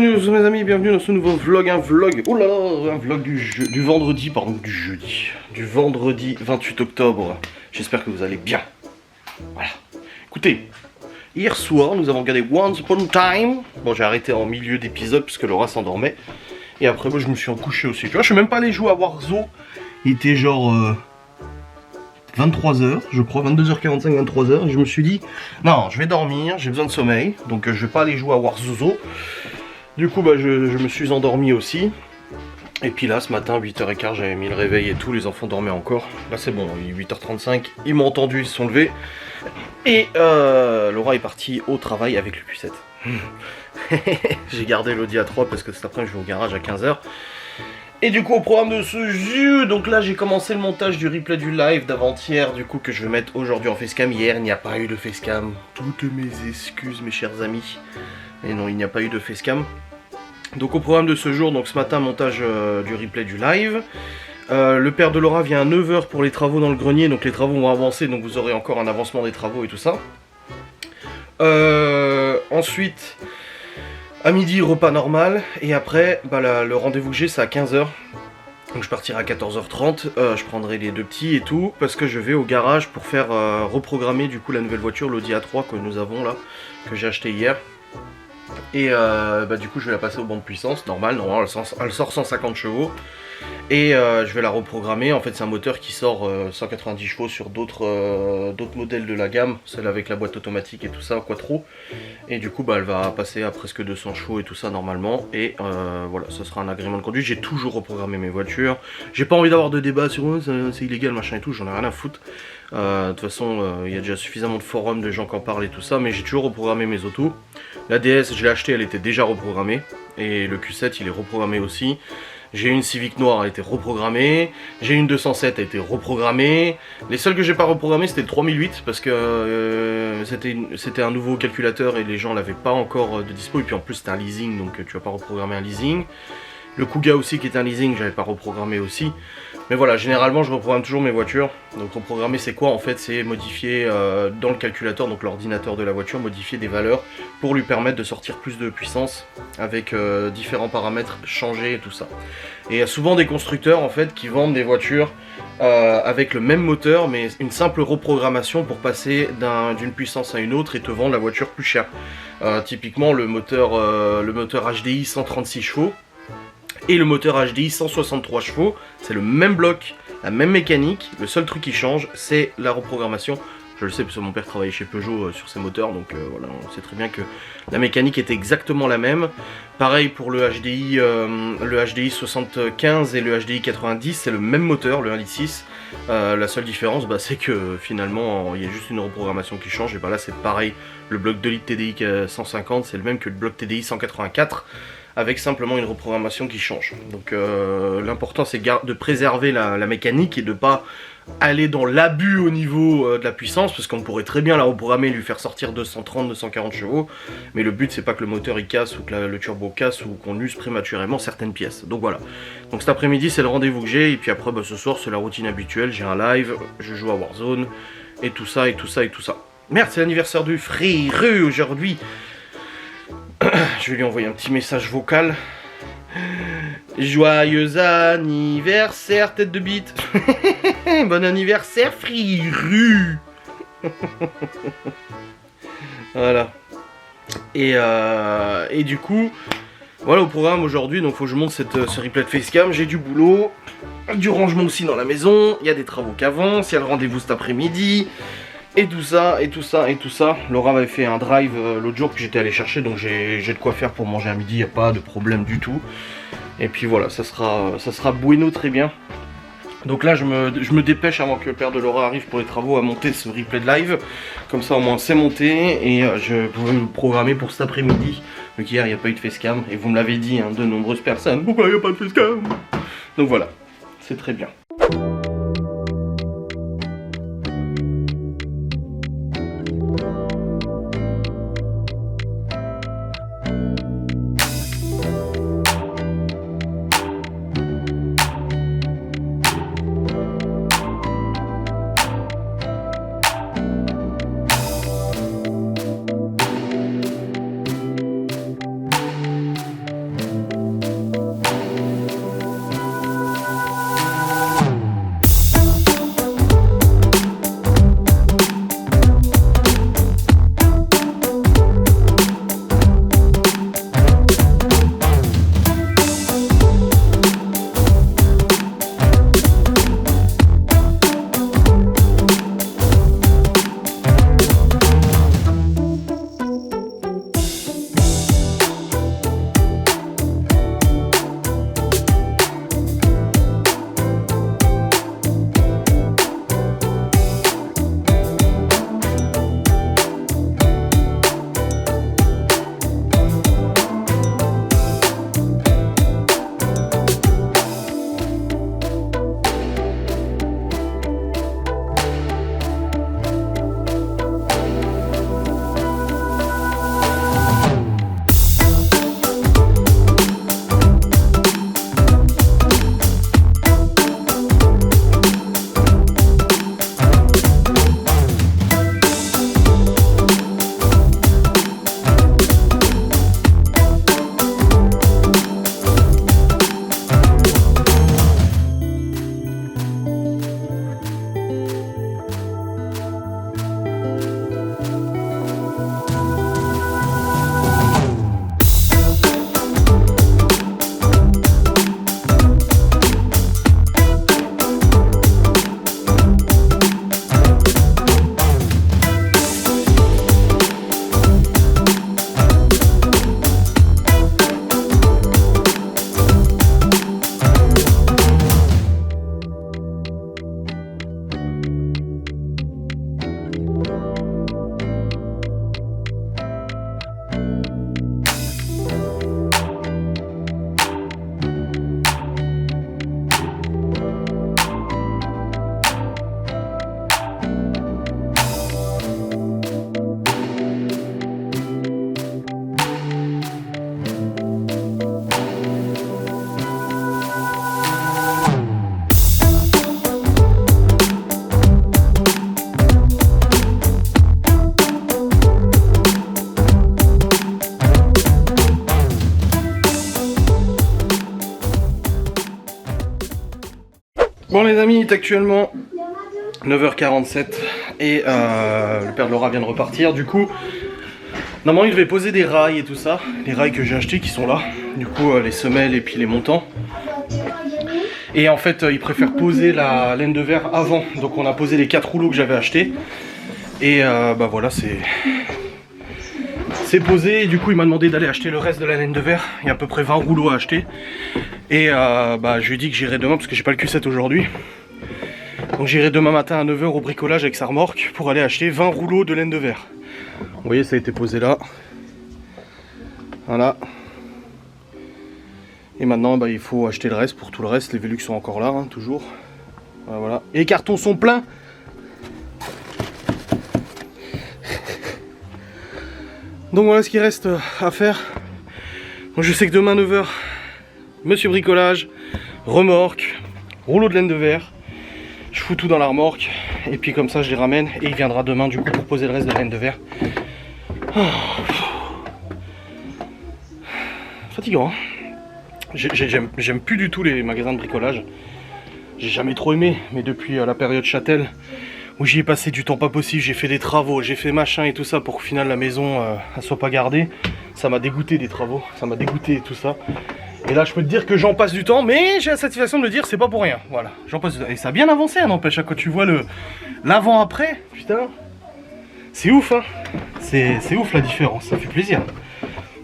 Bienvenue mes amis, bienvenue dans ce nouveau vlog, un vlog du vendredi, du vendredi 28 octobre. J'espère que vous allez bien. Voilà. Écoutez, hier soir nous avons regardé Once Upon a Time. Bon, j'ai arrêté en milieu d'épisode parce que Laura s'endormait. Et après moi je me suis recouché aussi. Tu vois, je suis même pas allé jouer à Warzone. Il était genre 23h, je crois, 22h45, 23h. Et je me suis dit, non, je vais dormir, j'ai besoin de sommeil. Donc je vais pas aller jouer à Warzone. Du coup, bah, je me suis endormi aussi. Et puis là, ce matin, 8h15, j'avais mis le réveil et tout, les enfants dormaient encore. Là, c'est bon, il est 8h35, ils m'ont entendu, ils se sont levés. Et Laura est partie au travail avec le Q7. J'ai gardé l'Audi A3 parce que cet après-midi, je vais au garage à 15h. Et du coup, au programme de ce jeu, donc là, j'ai commencé le montage du replay du live d'avant-hier, du coup, que je vais mettre aujourd'hui en facecam. Hier, il n'y a pas eu de facecam. Toutes mes excuses, mes chers amis. Et non, il n'y a pas eu de facecam. Donc au programme de ce jour, donc ce matin, montage du replay du live. Le père de Laura vient à 9h pour les travaux dans le grenier, donc les travaux vont avancer, donc vous aurez encore un avancement des travaux et tout ça. Ensuite, à midi, repas normal, et après, bah, le rendez-vous que j'ai, c'est à 15h. Donc je partirai à 14h30, je prendrai les deux petits et tout, parce que je vais au garage pour faire reprogrammer du coup la nouvelle voiture, l'Audi A3 que nous avons là, que j'ai acheté hier. Et bah, du coup je vais la passer au banc de puissance, normal elle sort 150 chevaux. Et je vais la reprogrammer, en fait c'est un moteur qui sort 190 chevaux sur d'autres modèles de la gamme, celle avec la boîte automatique et tout ça, quattro. Et du coup bah, elle va passer à presque 200 chevaux et tout ça normalement. Et voilà, ce sera un agrément de conduite. J'ai toujours reprogrammé mes voitures. J'ai pas envie d'avoir de débat sur c'est illégal machin et tout, j'en ai rien à foutre. De toute façon il y a déjà suffisamment de forums de gens qui en parlent et tout ça, mais j'ai toujours reprogrammé mes autos. La DS je l'ai achetée, elle était déjà reprogrammée. Et le Q7 il est reprogrammé aussi. J'ai une Civic noire, elle a été reprogrammée. J'ai une 207, elle a été reprogrammée. Les seuls que j'ai pas reprogrammé c'était le 3008 parce que c'était un nouveau calculateur et les gens l'avaient pas encore de dispo. Et puis en plus c'était un leasing, donc tu vas pas reprogrammer un leasing. Le Kuga aussi qui est un leasing, j'avais pas reprogrammé aussi. Mais voilà, généralement je reprogramme toujours mes voitures. Donc reprogrammer c'est quoi en fait? C'est modifier dans le calculateur, donc l'ordinateur de la voiture, modifier des valeurs pour lui permettre de sortir plus de puissance avec différents paramètres changés et tout ça. Et il y a souvent des constructeurs en fait qui vendent des voitures avec le même moteur mais une simple reprogrammation pour passer d'une puissance à une autre et te vendre la voiture plus chère. Typiquement le moteur HDI 136 chevaux. Et le moteur HDI 163 chevaux, c'est le même bloc, la même mécanique, le seul truc qui change c'est la reprogrammation. Je le sais parce que mon père travaillait chez Peugeot sur ces moteurs, donc voilà, on sait très bien que la mécanique était exactement la même. Pareil pour le HDI 75 et le HDI 90, c'est le même moteur, le 1.6. La seule différence bah, c'est que finalement il y a juste une reprogrammation qui change, et bah là c'est pareil, le bloc 2 litres TDI 150 c'est le même que le bloc TDI 184. Avec simplement une reprogrammation qui change. Donc l'important c'est de préserver la mécanique et de pas aller dans l'abus au niveau de la puissance, parce qu'on pourrait très bien la reprogrammer et lui faire sortir 230, 240 chevaux, mais le but c'est pas que le moteur il casse ou que le turbo casse ou qu'on use prématurément certaines pièces. Donc voilà. Donc cet après-midi c'est le rendez-vous que j'ai, et puis après bah, ce soir c'est la routine habituelle, j'ai un live, je joue à Warzone, et tout ça, et tout ça, et tout ça. Merde, c'est l'anniversaire du fréreux aujourd'hui. Je vais lui envoyer un petit message vocal. Joyeux anniversaire, tête de bite. Bon anniversaire, friru. Voilà. Et du coup, voilà au programme aujourd'hui. Donc faut que je monte ce replay de facecam. J'ai du boulot, du rangement aussi dans la maison. Il y a des travaux qui avancent. Il y a le rendez-vous cet après-midi. Et tout ça, et tout ça, et tout ça. Laura avait fait un drive l'autre jour que j'étais allé chercher, donc j'ai de quoi faire pour manger à midi, il n'y a pas de problème du tout. Et puis voilà, ça sera bueno très bien. Donc là je me dépêche avant que le père de Laura arrive pour les travaux à monter ce replay de live. Comme ça au moins c'est monté et je pouvais me programmer pour cet après-midi. Donc hier il n'y a pas eu de facecam et vous me l'avez dit hein, de nombreuses personnes. Pourquoi il n'y a pas de facecam? Donc voilà, c'est très bien. Bon les amis, il est actuellement 9h47 et le père de Laura vient de repartir. Du coup, normalement il devait poser des rails et tout ça. Les rails que j'ai achetés qui sont là. Du coup, les semelles et puis les montants. Et en fait, il préfère poser la laine de verre avant. Donc on a posé les 4 rouleaux que j'avais achetés. Et bah voilà, c'est posé. Et du coup, il m'a demandé d'aller acheter le reste de la laine de verre. Il y a à peu près 20 rouleaux à acheter. Et bah je lui ai dit que j'irai demain parce que j'ai pas le Q7 aujourd'hui. Donc j'irai demain matin à 9h au bricolage avec sa remorque pour aller acheter 20 rouleaux de laine de verre. Vous voyez, ça a été posé là. Voilà. Et maintenant bah, il faut acheter le reste. Pour tout le reste, les Velux sont encore là, hein, toujours. Voilà. Et les cartons sont pleins. Donc voilà ce qu'il reste à faire. Donc je sais que demain 9h, monsieur bricolage, remorque, rouleau de laine de verre. Je fous tout dans la remorque et puis comme ça je les ramène et il viendra demain du coup pour poser le reste de la laine de verre. Oh. Fatigant, hein. J'aime plus du tout les magasins de bricolage. J'ai jamais trop aimé, mais depuis la période Châtel où j'y ai passé du temps pas possible, j'ai fait des travaux, j'ai fait machin et tout ça pour qu'au final la maison elle soit pas gardée. Ça m'a dégoûté des travaux, ça m'a dégoûté et tout ça. Et là je peux te dire que j'en passe du temps, mais j'ai la satisfaction de me dire c'est pas pour rien. Voilà, j'en passe du temps. Et ça a bien avancé, n'empêche, quand tu vois l'avant-après, putain, c'est ouf, hein. C'est ouf la différence, ça fait plaisir.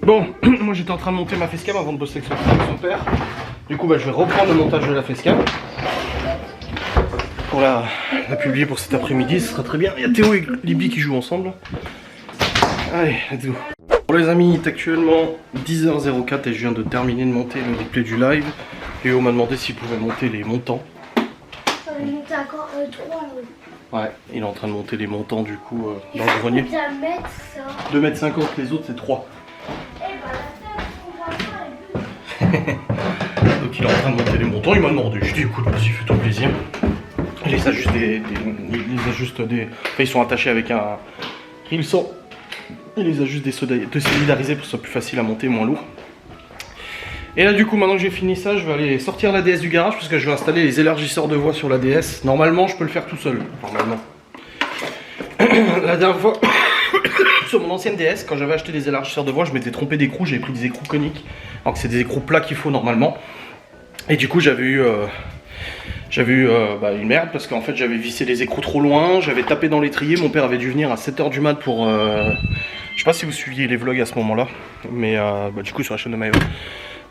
Bon, moi j'étais en train de monter ma facecam avant de bosser avec son père. Du coup bah, je vais reprendre le montage de la facecam pour la publier pour cet après-midi, ce sera très bien. Il y a Théo et Libby qui jouent ensemble. Allez, let's go. Bon les amis, il est actuellement 10h04 et je viens de terminer de monter le replay du live. Théo m'a demandé s'il pouvait monter les montants. Ça va monter encore 3 là. Ouais, il est en train de monter les montants du coup dans le grenier. 2,50 m, les autres c'est 3. Donc il est en train de monter les montants, il m'a demandé, je dis écoute vas-y fais-toi plaisir. Il les ajuste des. Enfin, ils sont attachés avec un rilson. Il les ajuste de solidariser pour que ce soit plus facile à monter, moins lourd. Et là du coup maintenant que j'ai fini ça, je vais aller sortir la DS du garage parce que je vais installer les élargisseurs de voix sur la DS. Normalement je peux le faire tout seul. Normalement. La dernière fois, sur mon ancienne DS, quand j'avais acheté des élargisseurs de voix, je m'étais trompé d'écrou, j'avais pris des écrous coniques. Alors que c'est des écrous plats qu'il faut normalement. Et du coup j'avais eu une merde parce qu'en fait j'avais vissé les écrous trop loin, j'avais tapé dans l'étrier, mon père avait dû venir à 7h du mat pour... je sais pas si vous suiviez les vlogs à ce moment là, mais du coup sur la chaîne de Maëva.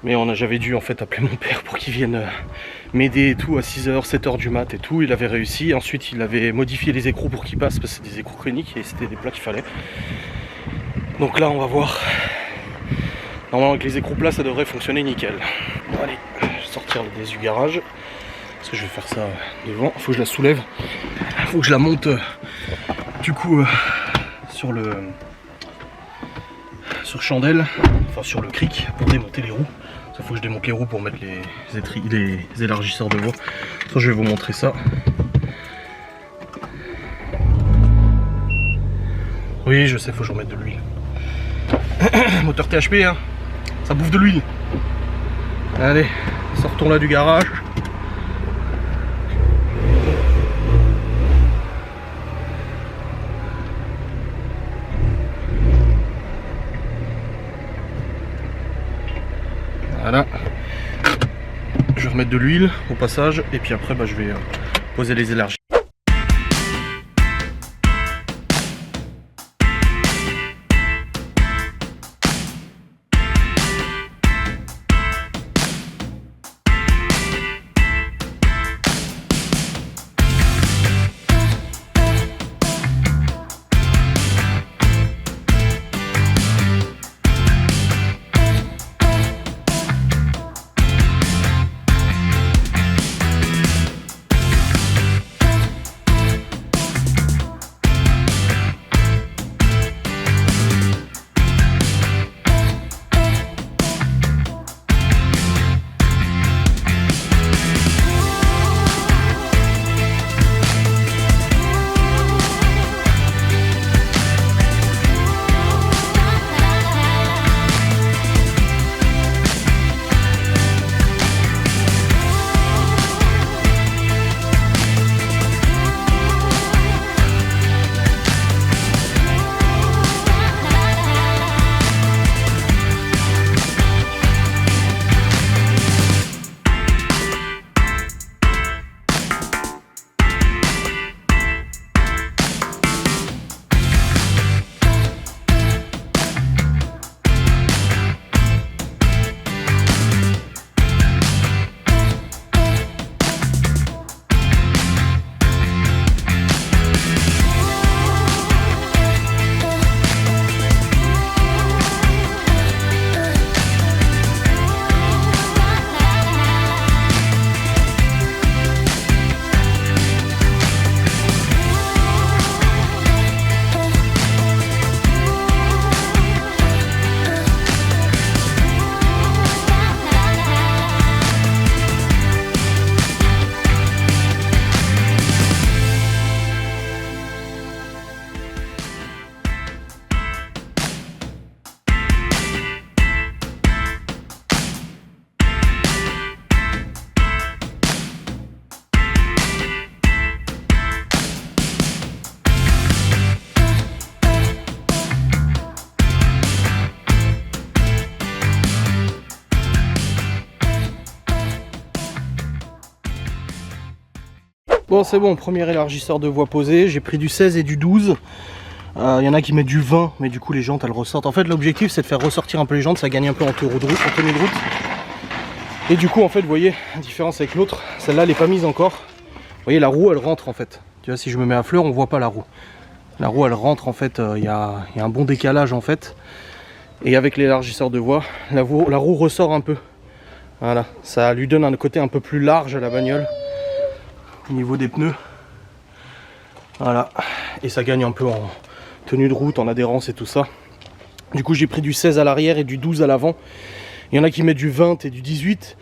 Mais j'avais dû en fait appeler mon père pour qu'il vienne m'aider et tout à 6h, 7h du mat et tout, il avait réussi. Ensuite il avait modifié les écrous pour qu'ils passent parce que c'est des écrous coniques et c'était des plats qu'il fallait. Donc là on va voir. Normalement avec les écrous plats ça devrait fonctionner nickel. Bon, allez, je vais sortir le DS du garage. Parce que je vais faire ça devant, faut que je la soulève, faut que je la monte du coup sur chandelle, enfin sur le cric pour démonter les roues. Ça faut que je démonte les roues pour mettre les élargisseurs de voie. Ça je vais vous montrer ça. Oui je sais, faut que je remette de l'huile. Moteur THP hein, ça bouffe de l'huile. Allez, sortons là du garage. Voilà, je vais remettre de l'huile au passage et puis après bah, je vais poser les élargis. Bon c'est bon, premier élargisseur de voie posé, j'ai pris du 16 et du 12. Il y en a qui mettent du 20, mais du coup les jantes elles ressortent. En fait l'objectif c'est de faire ressortir un peu les jantes, ça gagne un peu en tenue de route. Et du coup en fait vous voyez, la différence avec l'autre, celle-là elle n'est pas mise encore. Vous voyez la roue elle rentre en fait. Tu vois si je me mets à fleur on voit pas la roue. La roue elle rentre en fait, il y a un bon décalage en fait. Et avec l'élargisseur de voie, la roue ressort un peu. Voilà, ça lui donne un côté un peu plus large à la bagnole. Au niveau des pneus. Voilà, et ça gagne un peu en tenue de route, en adhérence et tout ça. Du coup j'ai pris du 16 à l'arrière et du 12 à l'avant. Il y en a qui mettent du 20 et du 18.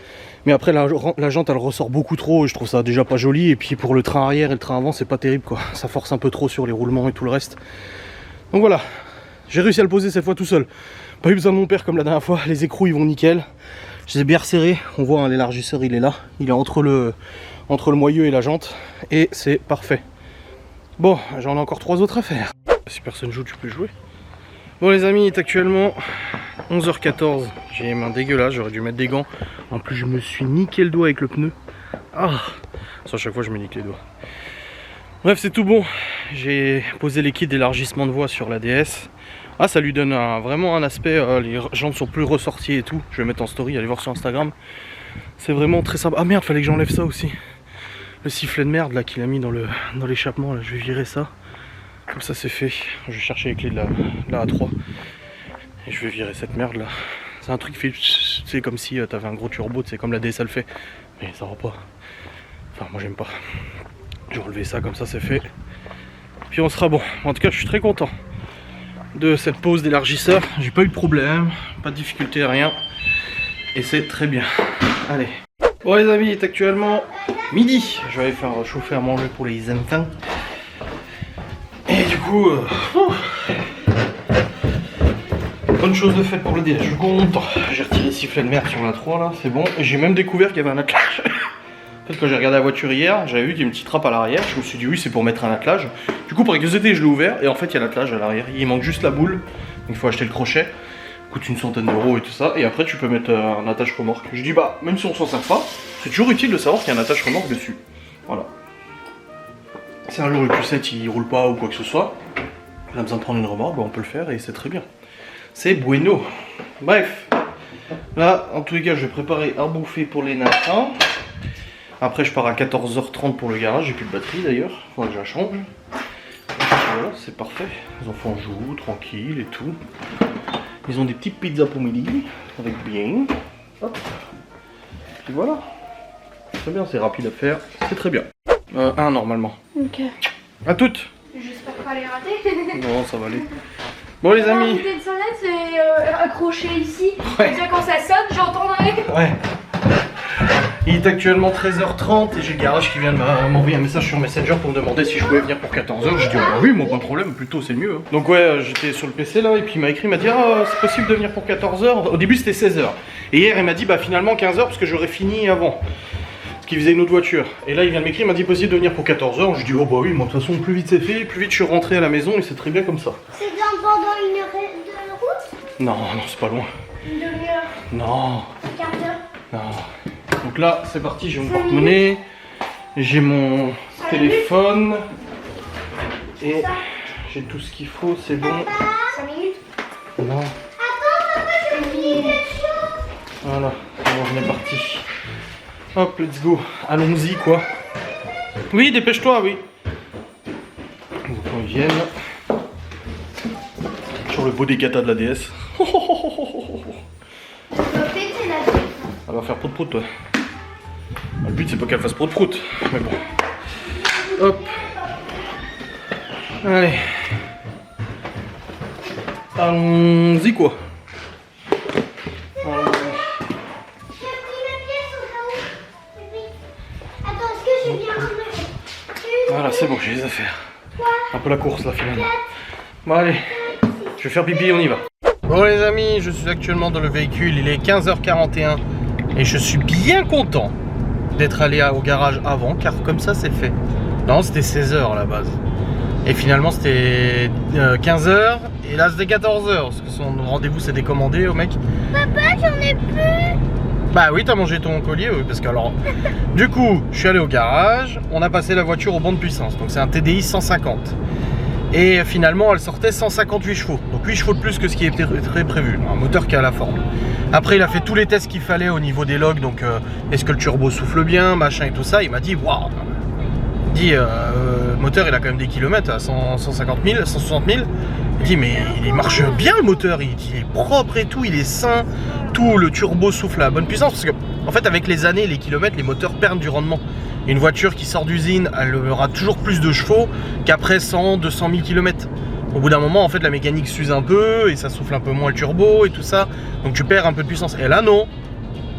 Mais après la jante elle ressort beaucoup trop et je trouve ça déjà pas joli. Et puis pour le train arrière et le train avant c'est pas terrible quoi. Ça force un peu trop sur les roulements et tout le reste. Donc voilà, j'ai réussi à le poser cette fois tout seul. Pas eu besoin de mon père comme la dernière fois. Les écrous ils vont nickel. Je les ai bien resserrés. On voit hein, l'élargisseur il est là. Il est entre le moyeu et la jante. Et c'est parfait. Bon, j'en ai encore 3 autres à faire. Si personne joue, tu peux jouer. Bon les amis, il est actuellement 11h14. J'ai les mains dégueulasses, j'aurais dû mettre des gants. En plus je me suis niqué le doigt avec le pneu. Ah, ça à chaque fois je me nique les doigts. Bref c'est tout bon. J'ai posé les kits d'élargissement de voie sur la DS. Ah ça lui donne vraiment un aspect, les jantes sont plus ressorties et tout. Je vais mettre en story, allez voir sur Instagram. C'est vraiment très sympa. Ah merde, fallait que j'enlève ça aussi. Le sifflet de merde là qu'il a mis dans l'échappement, là je vais virer ça. Comme ça c'est fait. Je vais chercher les clés de la A3. Et je vais virer cette merde là. C'est un truc qui fait, c'est comme si t'avais un gros turbo, c'est comme la DS elle fait. Mais ça va pas. Enfin moi j'aime pas. Je vais enlever ça, comme ça c'est fait. Puis on sera bon. En tout cas je suis très content de cette pose d'élargisseur. J'ai pas eu de problème, pas de difficulté, rien. Et c'est très bien. Allez. Bon les amis, il est actuellement midi. Je vais aller faire chauffer à manger pour les enfants. Et du coup, bonne chose de faite pour le délai. Je suis content. J'ai retiré le sifflet de merde sur la 3 là, c'est bon. Et j'ai même découvert qu'il y avait un attelage. En fait quand j'ai regardé la voiture hier, j'avais vu qu'il y a une petite trappe à l'arrière. Je me suis dit oui c'est pour mettre un attelage. Du coup pour curiosité je l'ai ouvert et en fait il y a l'attelage à l'arrière. Il manque juste la boule. Il faut acheter le crochet. Coûte une centaine d'euros et tout ça, et après tu peux mettre un attache remorque. Je dis bah même si on s'en sert pas, c'est toujours utile de savoir qu'il y a un attache remorque dessus. Voilà. Si un jour le Q7 il roule pas ou quoi que ce soit, on a besoin de prendre une remorque, bah, on peut le faire et c'est très bien. C'est bueno. Bref, là en tous les cas je vais préparer à bouffer pour les natins. Après je pars à 14h30 pour le garage, j'ai plus de batterie d'ailleurs, faudra que je la change. Voilà, c'est parfait. Les enfants jouent tranquille et tout. Ils ont des petites pizzas pour midi, avec bien. Hop. Et voilà. Très bien, c'est rapide à faire, c'est très bien. Un normalement. Ok. À toutes. J'espère pas les rater. Non, ça va aller. Bon les amis. La bouteille de sonnette c'est accroché ici. Ouais. Déjà quand ça sonne, j'entendrai. Ouais. Il est actuellement 13h30 et j'ai le garage qui vient de m'envoyer un message sur Messenger pour me demander si je pouvais venir pour 14h. Je dis oh, bah oui, moi pas de problème, plutôt c'est le mieux. Hein. Donc ouais, j'étais sur le PC là et puis il m'a écrit, il m'a dit ah c'est possible de venir pour 14h. Au début c'était 16h. Et hier il m'a dit bah finalement 15h parce que j'aurais fini avant. Parce qu'il faisait une autre voiture. Et là il vient de m'écrire, il m'a dit possible de venir pour 14h. Je dis oh bah oui, moi de toute façon plus vite c'est fait, plus vite je suis rentré à la maison et c'est très bien comme ça. C'est pendant une heure de route? Non, non c'est pas loin. Une demi-heure? Non. Un quart d'heure? Non. Donc là, c'est parti, j'ai mon porte-monnaie, j'ai mon téléphone et j'ai tout ce qu'il faut, c'est bon. 5 minutes? Non. Attends, papa, j'ai oublié quelque chose. Voilà, c'est bon, on est parti. Hop, let's go. Allons-y, quoi. Oui, dépêche-toi, oui. Donc on vient sur le beau dégata de la DS. Elle va faire prout-prout, toi. Le but, c'est pas qu'elle fasse prout-prout, mais bon. Hop. Allez. Allons-y, quoi. Attends, est-ce que j'ai bien remarqué? Voilà, c'est bon, j'ai les affaires. Un peu la course, là, finalement. Bon, allez. Je vais faire pipi, on y va. Bon, les amis, je suis actuellement dans le véhicule. Il est 15h41. Et je suis bien content d'être allé au garage avant, car comme ça c'est fait. Non, c'était 16h à la base. Et finalement c'était 15h, et là c'était 14h, parce que son rendez-vous s'est décommandé au mec. Papa, j'en ai plus. Bah oui, t'as mangé ton collier, oui, parce que alors... Du coup, je suis allé au garage, on a passé la voiture au banc de puissance, donc c'est un TDI 150. Et finalement, elle sortait 158 chevaux, donc 8 chevaux de plus que ce qui était prévu, un moteur qui a la forme. Après, il a fait tous les tests qu'il fallait au niveau des logs, donc est-ce que le turbo souffle bien, machin et tout ça. Il m'a dit, waouh, il dit, le moteur, il a quand même des kilomètres à 150 000, 160 000. Il dit, mais il marche bien le moteur, il est propre et tout, il est sain, tout, le turbo souffle à bonne puissance. Parce que, en fait, avec les années, les kilomètres, les moteurs perdent du rendement. Une voiture qui sort d'usine, elle aura toujours plus de chevaux qu'après 100, 200 000 km. Au bout d'un moment, en fait, la mécanique s'use un peu et ça souffle un peu moins le turbo et tout ça. Donc tu perds un peu de puissance. Et là, non.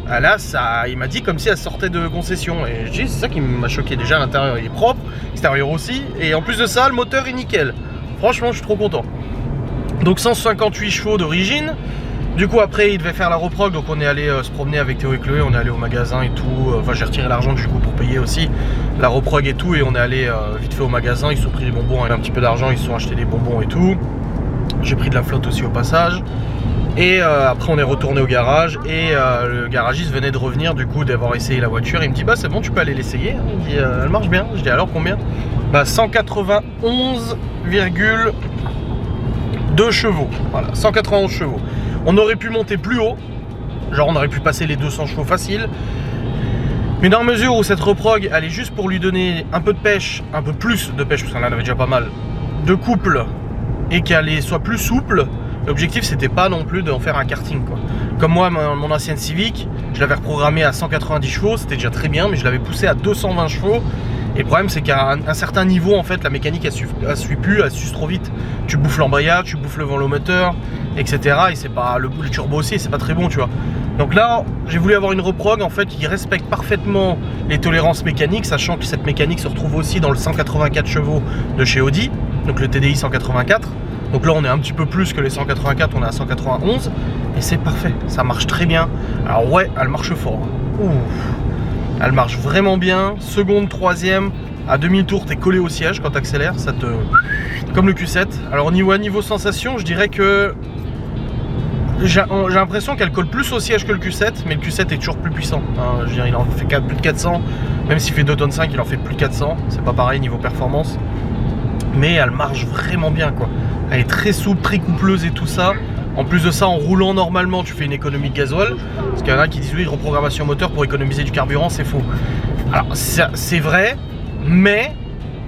Là, ça, il m'a dit comme si elle sortait de concession. Et je dis, c'est ça qui m'a choqué. Déjà, l'intérieur, il est propre, l'extérieur aussi. Et en plus de ça, le moteur est nickel. Franchement, je suis trop content. Donc 158 chevaux d'origine. Du coup après il devait faire la reprog, donc on est allé se promener avec Théo et Chloé, on est allé au magasin et tout, enfin j'ai retiré l'argent du coup pour payer aussi la reprog et tout, et on est allé vite fait au magasin, ils se sont pris des bonbons avec un petit peu d'argent, ils se sont achetés des bonbons et tout. J'ai pris de la flotte aussi au passage. Et après on est retourné au garage et le garagiste venait de revenir du coup d'avoir essayé la voiture, il me dit bah c'est bon tu peux aller l'essayer, il me dit elle marche bien, je dis alors combien? Bah 191,2 chevaux, voilà 191 chevaux. On aurait pu monter plus haut, genre on aurait pu passer les 200 chevaux facile. Mais dans la mesure où cette reprog, elle est juste pour lui donner un peu de pêche, un peu plus de pêche, parce qu'elle en avait déjà pas mal, de couple, et qu'elle soit plus souple, l'objectif c'était pas non plus d'en faire un karting quoi. Comme moi, mon ancienne Civic, je l'avais reprogrammé à 190 chevaux, c'était déjà très bien, mais je l'avais poussé à 220 chevaux. Et le problème c'est qu'à un certain niveau en fait la mécanique elle suit plus, elle suce trop vite. Tu bouffes l'embrayage, tu bouffes le vent-moteur, etc. Et c'est pas le turbo aussi, c'est pas très bon tu vois. Donc là j'ai voulu avoir une reprog en fait qui respecte parfaitement les tolérances mécaniques, sachant que cette mécanique se retrouve aussi dans le 184 chevaux de chez Audi, donc le TDI 184. Donc là on est un petit peu plus que les 184, on est à 191 et c'est parfait, ça marche très bien. Alors ouais, elle marche fort. Ouh. Elle marche vraiment bien, seconde, troisième, à demi-tour t'es collé au siège quand t'accélères, ça te... comme le Q7. Alors niveau sensation, je dirais que j'ai l'impression qu'elle colle plus au siège que le Q7, mais le Q7 est toujours plus puissant. Hein, je veux dire, il en fait plus de 400, même s'il fait 2 tonnes 5, il en fait plus de 400, c'est pas pareil niveau performance. Mais elle marche vraiment bien quoi. Elle est très souple, très coupleuse et tout ça. En plus de ça, en roulant normalement, tu fais une économie de gasoil. Parce qu'il y en a qui disent oui, reprogrammation moteur pour économiser du carburant, c'est faux. Alors c'est vrai, mais,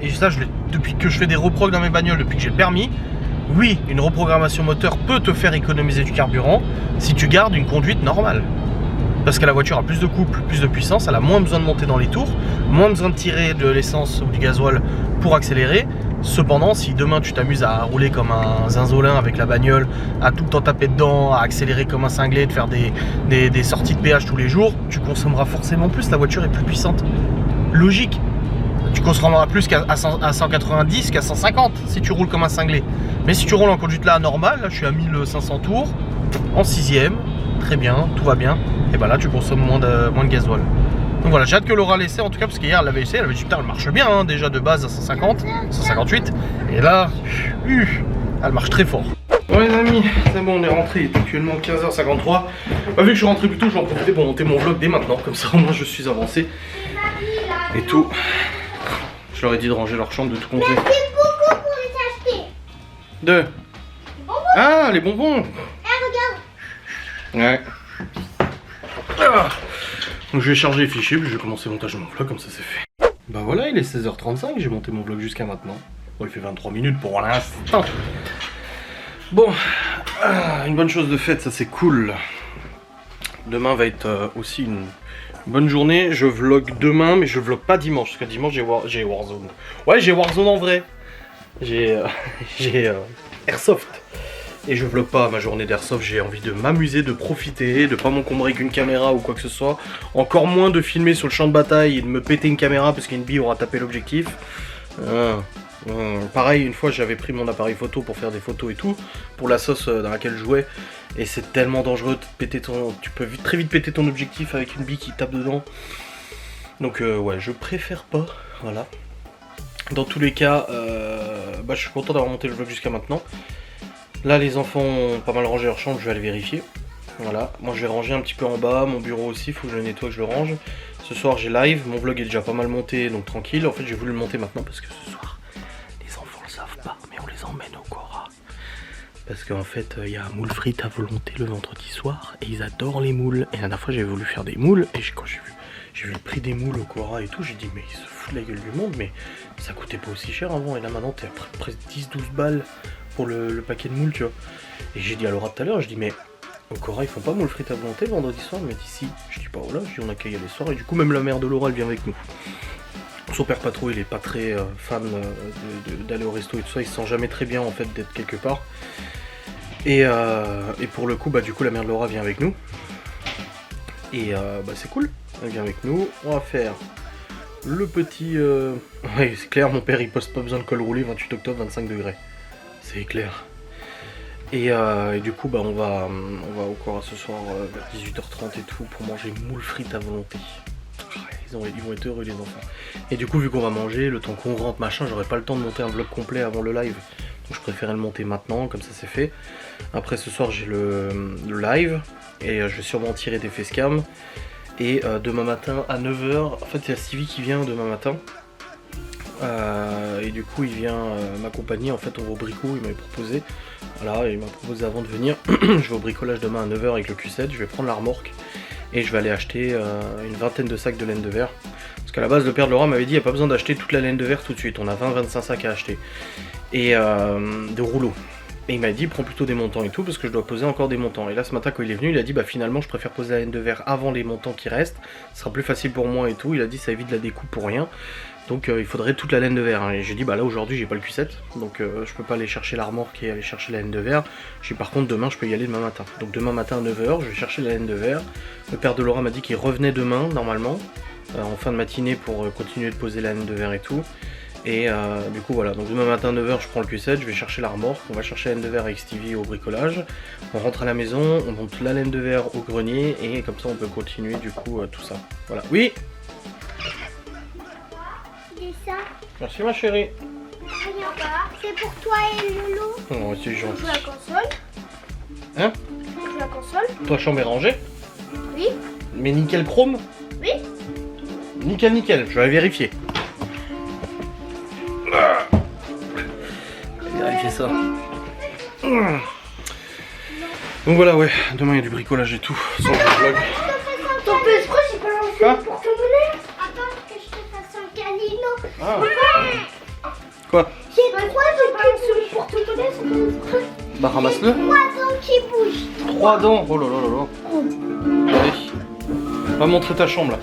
et ça depuis que je fais des reprogs dans mes bagnoles, depuis que j'ai le permis, oui, une reprogrammation moteur peut te faire économiser du carburant si tu gardes une conduite normale. Parce que la voiture a plus de couple, plus de puissance, elle a moins besoin de monter dans les tours, moins besoin de tirer de l'essence ou du gasoil pour accélérer. Cependant, si demain tu t'amuses à rouler comme un zinzolin avec la bagnole, à tout le temps taper dedans, à accélérer comme un cinglé, de faire des sorties de péage tous les jours, tu consommeras forcément plus, la voiture est plus puissante. Logique. Tu consommeras plus qu'à 190 qu'à 150 si tu roules comme un cinglé. Mais si tu roules en conduite là normale, là je suis à 1500 tours, en 6ème, très bien, tout va bien, et ben là tu consommes moins de gasoil. Donc voilà, j'ai hâte que Laura l'essaie en tout cas, parce qu'hier elle l'avait essayé, elle avait dit putain elle marche bien hein, déjà de base à 150, 158, et là, elle marche très fort. Bon les amis, c'est bon, on est rentré, il est actuellement 15h53. Bah, vu que je suis rentré plus tôt, je vais en profiter pour monter mon vlog dès maintenant, comme ça au moins je suis avancé. Et tout. Je leur ai dit de ranger leur chambre, de tout compter. Merci beaucoup pour les acheter. De Ah, les bonbons. Eh, regarde. Ouais. Ah. Donc je vais charger les fichiers, puis je vais commencer le montage de mon vlog, comme ça c'est fait. Bah voilà, il est 16h35, j'ai monté mon vlog jusqu'à maintenant. Bon, il fait 23 minutes pour l'instant. Bon, une bonne chose de faite, ça c'est cool. Demain va être aussi une bonne journée. Je vlog demain, mais je vlog pas dimanche, parce que dimanche j'ai Warzone. Ouais, j'ai Warzone en vrai. J'ai Airsoft. Et je vlog pas ma journée d'Airsoft, j'ai envie de m'amuser, de profiter, de pas m'encombrer qu'une caméra ou quoi que ce soit. Encore moins de filmer sur le champ de bataille et de me péter une caméra parce qu'une bille aura tapé l'objectif. Pareil, une fois j'avais pris mon appareil photo pour faire des photos et tout, pour la sauce dans laquelle je jouais. Et c'est tellement dangereux de péter tu peux très vite péter ton objectif avec une bille qui tape dedans. Donc ouais, je préfère pas, voilà. Dans tous les cas, je suis content d'avoir monté le vlog jusqu'à maintenant. Là les enfants ont pas mal rangé leur chambre, je vais aller vérifier. Voilà, moi je vais ranger un petit peu en bas, mon bureau aussi, faut que je le nettoie, que je le range. Ce soir j'ai live, mon vlog est déjà pas mal monté, donc tranquille. En fait j'ai voulu le monter maintenant parce que ce soir, les enfants le savent pas, mais on les emmène au Cora. Parce qu'en fait il y a un moule frites à volonté le vendredi soir et ils adorent les moules. Et la dernière fois j'avais voulu faire des moules et quand j'ai vu le prix des moules au Cora et tout, j'ai dit mais ils se foutent de la gueule du monde, mais ça coûtait pas aussi cher avant. Et là maintenant t'es à presque 10-12 balles pour le paquet de moules, tu vois. Et j'ai dit à Laura tout à l'heure, je dis mais au Cora ils font pas moule frites à volonté vendredi soir? Elle m'a dit si. Je dis pas voilà, je dis on a qu'à y aller ce soir. Et du coup même la mère de Laura elle vient avec nous. Son père pas trop, il est pas très fan d'aller au resto et tout ça, il se sent jamais très bien en fait d'être quelque part. Et pour le coup bah du coup la mère de Laura vient avec nous. Et bah c'est cool, elle vient avec nous, on va faire le petit... Ouais c'est clair, mon père il poste pas besoin de col roulé, 28 octobre, 25 degrés. C'est clair. Et du coup bah on va au Cora ce soir vers 18h30 et tout pour manger moule frites à volonté. Ils vont être heureux les enfants. Et du coup vu qu'on va manger, le temps qu'on rentre machin, j'aurai pas le temps de monter un vlog complet avant le live. Donc je préférais le monter maintenant, comme ça c'est fait. Après ce soir j'ai le live et je vais sûrement tirer des facecam. Et demain matin à 9h, en fait il y a Stevie qui vient demain matin. Et du coup il vient m'accompagner, en fait on va au bricot, il m'avait proposé. Voilà, il m'a proposé avant de venir. Je vais au bricolage demain à 9h avec le Q7, je vais prendre la remorque. Et je vais aller acheter une vingtaine de sacs de laine de verre. Parce qu'à la base le père de Laura m'avait dit il n'y a pas besoin d'acheter toute la laine de verre tout de suite. On a 20-25 sacs à acheter. Et de rouleaux. Et il m'a dit prends plutôt des montants et tout parce que je dois poser encore des montants. Et là ce matin quand il est venu il a dit bah finalement je préfère poser la laine de verre avant les montants qui restent. Ce sera plus facile pour moi et tout. Il a dit ça évite la découpe pour rien. Donc il faudrait toute la laine de verre. Hein. Et j'ai dit bah là aujourd'hui j'ai pas le Q7. Donc je peux pas aller chercher la remorque et aller chercher la laine de verre. J'ai dit par contre demain je peux y aller demain matin. Donc demain matin à 9h je vais chercher la laine de verre. Le père de Laura m'a dit qu'il revenait demain normalement. En fin de matinée pour continuer de poser la laine de verre et tout. Et du coup voilà, donc demain matin 9h je prends le Q7, je vais chercher la remorque, on va chercher la laine de verre avec Stevie au bricolage, on rentre à la maison, on monte la laine de verre au grenier et comme ça on peut continuer du coup tout ça. Voilà. Oui. Ça. Merci ma chérie. Rien pas. C'est pour toi et Lolo. Oh c'est On gentil. joue à la console. Hein? On joue à la console. Ta chambre est rangée? Oui. Mais nickel chrome? Oui. Nickel, je vais aller vérifier. Je vais vérifier ça. Donc voilà ouais, demain il y a du bricolage et tout. Sans le vlog. Ton PS3 j'ai pas lancé Quoi? le porte-monnaie. Attends que je te fasse un câlin. Ah. Quoi? J'ai pas lancé le porte-monnaie sur ton PS3. Bah ramasse-le. 3 dents qui bougent. 3 dents. Oh là là là là. Allez. Va montrer ta chambre là.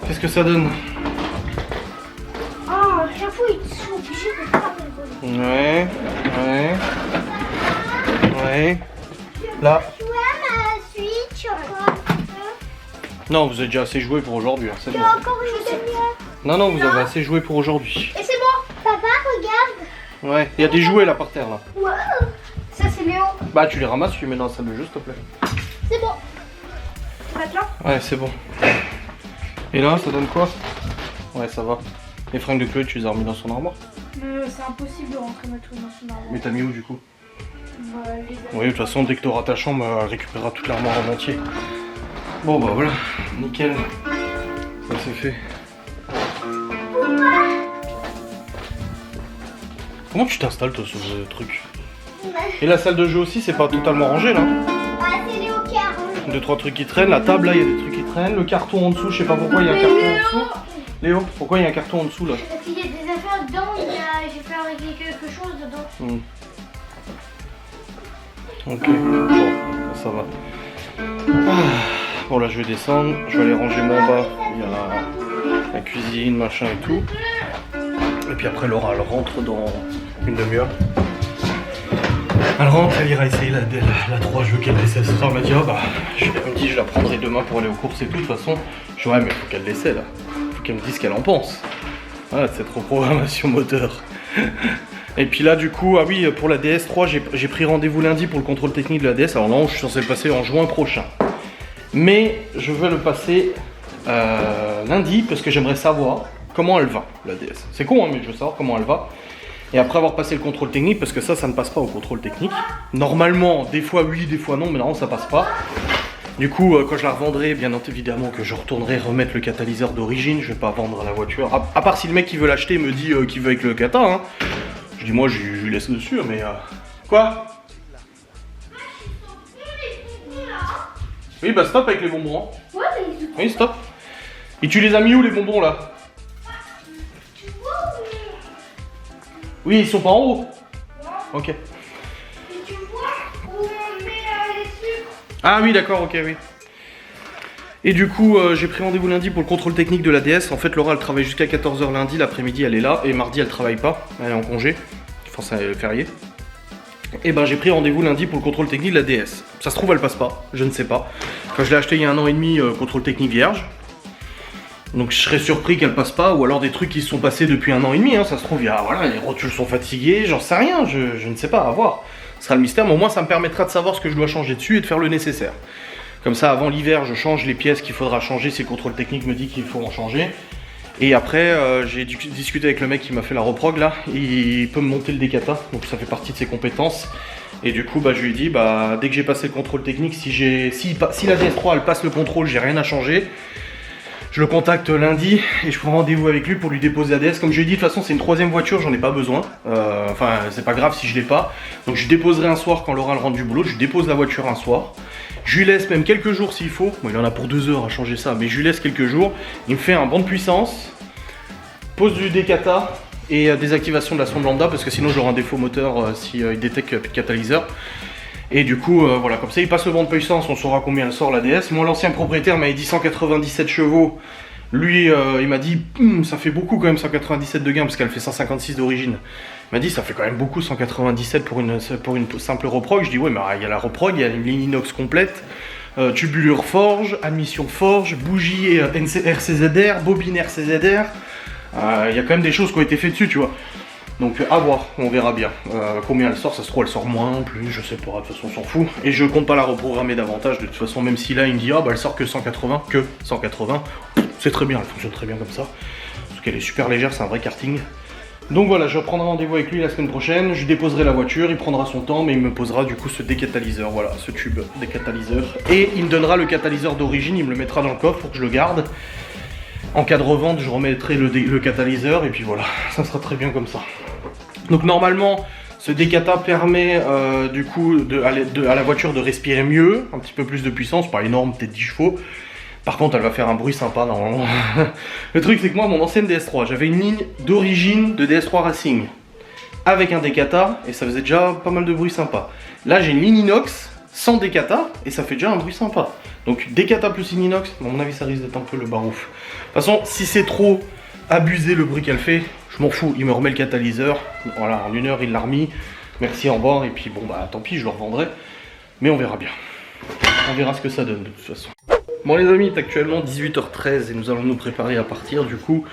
Qu'est-ce que ça donne? Ah, chaque fois ils sont obligés de faire le volet. Ouais. Là. Tu vois ma Switch encore un petit peu. Non, vous avez déjà assez joué pour aujourd'hui. Hein. C'est Tu bon. as encore une demi-heure. Non, vous avez assez joué pour aujourd'hui. Et c'est bon. Papa, regarde. Ouais, il y a des jouets là par terre là. Wow. Ça c'est Léo. Bah tu les ramasses, tu les mets dans la salle de jeu s'il te plaît. C'est bon. Maintenant. Ouais, c'est bon. Et là, ça donne quoi? Ouais, ça va. Les fringues de Chloé, tu les as remis dans son armoire? C'est impossible de rentrer ma tout dans son armoire. Mais t'as mis où du coup? Les Oui, de toute façon, dès que t'auras ta chambre, elle récupérera toute l'armoire en entier. Bon bah voilà, nickel. Ça c'est fait. Comment tu t'installes toi sur ce truc? Et la salle de jeu aussi, c'est pas totalement rangé là? Ah, c'est Léo qui a rangé. 2-3 trucs qui traînent, la table là, il y a des trucs qui traînent, le carton en dessous, je sais pas pourquoi il y a un carton en dessous. Léo, pourquoi il y a un carton en dessous là? Parce qu'il y a des affaires dedans, j'ai fait régler quelque chose dedans. Ok, bon, ça va. Bon là je vais descendre, je vais aller ranger mon bas, il y a la cuisine, machin et tout. Et puis après Laura elle rentre dans une demi-heure. Elle rentre, elle ira essayer la 3 jeux qu'elle essaie ce soir. Elle m'a dit, oh bah, elle me dit je la prendrai demain pour aller aux courses et tout. De toute façon, je dis ouais mais faut qu'elle l'essaie là. Faut qu'elle me dise ce qu'elle en pense. Voilà, cette reprogrammation moteur. Et puis là du coup, ah oui, pour la DS3, j'ai pris rendez-vous lundi pour le contrôle technique de la DS. Alors là, je suis censé le passer en juin prochain. Mais je veux le passer lundi parce que j'aimerais savoir comment elle va, la DS. C'est con hein, mais je veux savoir comment elle va. Et après avoir passé le contrôle technique, parce que ça ne passe pas au contrôle technique. Normalement, des fois oui, des fois non, mais normalement ça passe pas. Du coup, quand je la revendrai, bien évidemment que je retournerai remettre le catalyseur d'origine. Je vais pas vendre la voiture. À part si le mec qui veut l'acheter me dit qu'il veut avec le cata. Hein. Je dis moi, je lui laisse dessus, mais... Quoi? Oui, bah stop avec les bonbons. Hein. Ouais, mais... Oui, stop. Et tu les as mis où les bonbons là? Oui, ils sont pas en haut. Ok. Et tu vois où on met les sucres? Ah oui, d'accord, ok, oui. Et du coup, j'ai pris rendez-vous lundi pour le contrôle technique de la DS. En fait, Laura, elle travaille jusqu'à 14 h lundi. L'après-midi, elle est là. Et mardi, elle travaille pas. Elle est en congé. Enfin, c'est férié. Et ben, j'ai pris rendez-vous lundi pour le contrôle technique de la DS. Ça se trouve, elle passe pas. Je ne sais pas. Quand je l'ai acheté il y a 1 an et demi, contrôle technique vierge. Donc je serais surpris qu'elle passe pas, ou alors des trucs qui se sont passés depuis 1 an et demi, hein. Ça se trouve, voilà, les rotules sont fatiguées, j'en sais rien, je ne sais pas, à voir. Ce sera le mystère, mais au moins ça me permettra de savoir ce que je dois changer dessus et de faire le nécessaire. Comme ça, avant l'hiver, je change les pièces qu'il faudra changer si le contrôle technique me dit qu'il faut en changer. Et après, j'ai discuté avec le mec qui m'a fait la reprog là, il peut me monter le décata, donc ça fait partie de ses compétences. Et du coup, je lui ai dit, dès que j'ai passé le contrôle technique, si la DS3 elle passe le contrôle, j'ai rien à changer. Je le contacte lundi et je prends rendez-vous avec lui pour lui déposer la DS. Comme je lui ai dit, de toute façon, c'est une 3e voiture, j'en ai pas besoin. Enfin, c'est pas grave si je l'ai pas. Donc je déposerai un soir quand Laura rentre du boulot. Je lui dépose la voiture un soir. Je lui laisse même quelques jours s'il faut. Bon, il en a pour 2 heures à changer ça, mais je lui laisse quelques jours. Il me fait un banc de puissance, pose du décata et désactivation de la sonde lambda parce que sinon j'aurai un défaut moteur si il détecte plus de catalyseur. Et du coup, voilà, comme ça il passe le banc de puissance, on saura combien elle sort la DS. Moi, l'ancien propriétaire m'avait dit 197 chevaux. Lui, il m'a dit, ça fait beaucoup quand même 197 de gain, parce qu'elle fait 156 d'origine. Il m'a dit, ça fait quand même beaucoup 197 pour une simple reprog. Je dis, ouais, mais il y a la reprog, il y a une ligne inox complète, tubulure forge, admission forge, bougie RCZR, bobine RCZR. Il y a quand même des choses qui ont été faites dessus, tu vois. Donc à voir, on verra bien combien elle sort, ça se trouve elle sort moins, plus, je sais pas, de toute façon on s'en fout. Et je compte pas la reprogrammer davantage, de toute façon même si là il me dit elle sort que 180, c'est très bien, elle fonctionne très bien comme ça. Parce qu'elle est super légère, c'est un vrai karting. Donc voilà, je prendrai rendez-vous avec lui la semaine prochaine, je déposerai la voiture, il prendra son temps, mais il me posera du coup ce décatalyseur, voilà, ce tube décatalyseur. Et il me donnera le catalyseur d'origine, il me le mettra dans le coffre pour que je le garde. En cas de revente, je remettrai le catalyseur et puis voilà, ça sera très bien comme ça. Donc normalement, ce décata permet du coup à la voiture de respirer mieux, un petit peu plus de puissance, pas énorme, peut-être 10 chevaux. Par contre, elle va faire un bruit sympa normalement. Le truc c'est que moi, mon ancienne DS3, j'avais une ligne d'origine de DS3 Racing avec un décata et ça faisait déjà pas mal de bruit sympa. Là, j'ai une ligne inox sans décata et ça fait déjà un bruit sympa. Donc décata plus ligne inox, à mon avis, ça risque d'être un peu le barouf. De toute façon, si c'est trop abusé le bruit qu'elle fait, je m'en fous, il me remet le catalyseur, voilà, en 1 heure il l'a remis, merci, au revoir, et puis bon tant pis, je le revendrai, mais on verra bien. On verra ce que ça donne de toute façon. Bon les amis, il est actuellement 18h13 et nous allons nous préparer à partir, du coup,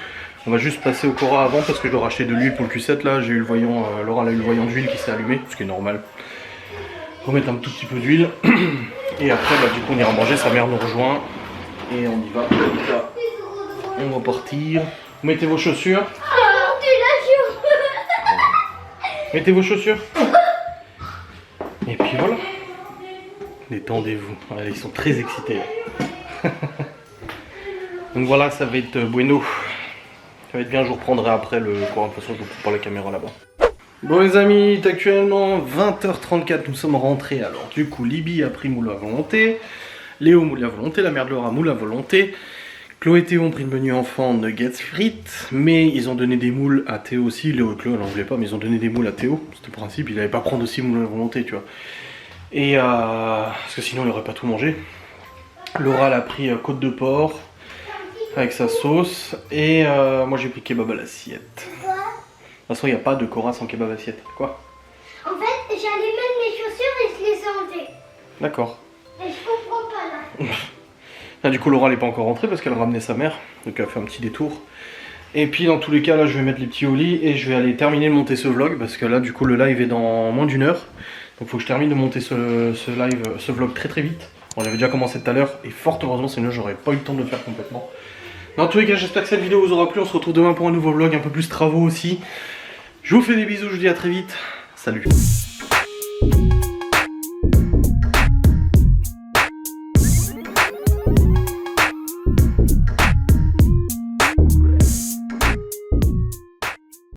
on va juste passer au Cora avant parce que je dois racheter de l'huile pour le Q7 là, j'ai eu le voyant, Laura a eu le voyant d'huile qui s'est allumé, ce qui est normal. Remettre un tout petit peu d'huile, et après du coup on ira manger, sa mère nous rejoint, et on y va, on va partir. Vous mettez vos chaussures. Mettez vos chaussures. Et puis voilà. Détendez-vous. Voilà, ils sont très excités. Donc voilà, ça va être bueno. Ça va être bien, je vous reprendrai après le courant. De toute façon, je vous prends la caméra là-bas. Bon les amis, il est actuellement 20h34, nous sommes rentrés. Alors du coup, Libye a pris moule à volonté. Léo moule à volonté, la mère de Laura moule à volonté. Chloé et Théo ont pris le menu enfant nuggets frites, mais ils ont donné des moules à Théo aussi. Léo et Chloé n'en voulaient pas, mais ils ont donné des moules à Théo. C'était le principe, il n'allait pas prendre aussi moule à volonté, tu vois. Et parce que sinon il n'aurait pas tout mangé. Laura elle a pris côte de porc avec sa sauce, et moi j'ai pris kebab à l'assiette. Quoi? De toute façon il n'y a pas de Cora sans kebab à l'assiette. Quoi? En fait, j'allais mettre mes chaussures et je les ai enlevées. D'accord. Et je comprends pas là. Là, du coup, Laura n'est pas encore rentrée parce qu'elle ramenait sa mère, donc elle a fait un petit détour. Et puis, dans tous les cas, là, je vais mettre les petits au lit et je vais aller terminer de monter ce vlog parce que là, du coup, le live est dans moins d'1 heure. Donc, il faut que je termine de monter ce vlog très très vite. Bon, j'avais déjà commencé tout à l'heure et fort heureusement, sinon, j'aurais pas eu le temps de le faire complètement. Dans tous les cas, j'espère que cette vidéo vous aura plu. On se retrouve demain pour un nouveau vlog, un peu plus travaux aussi. Je vous fais des bisous, je vous dis à très vite. Salut.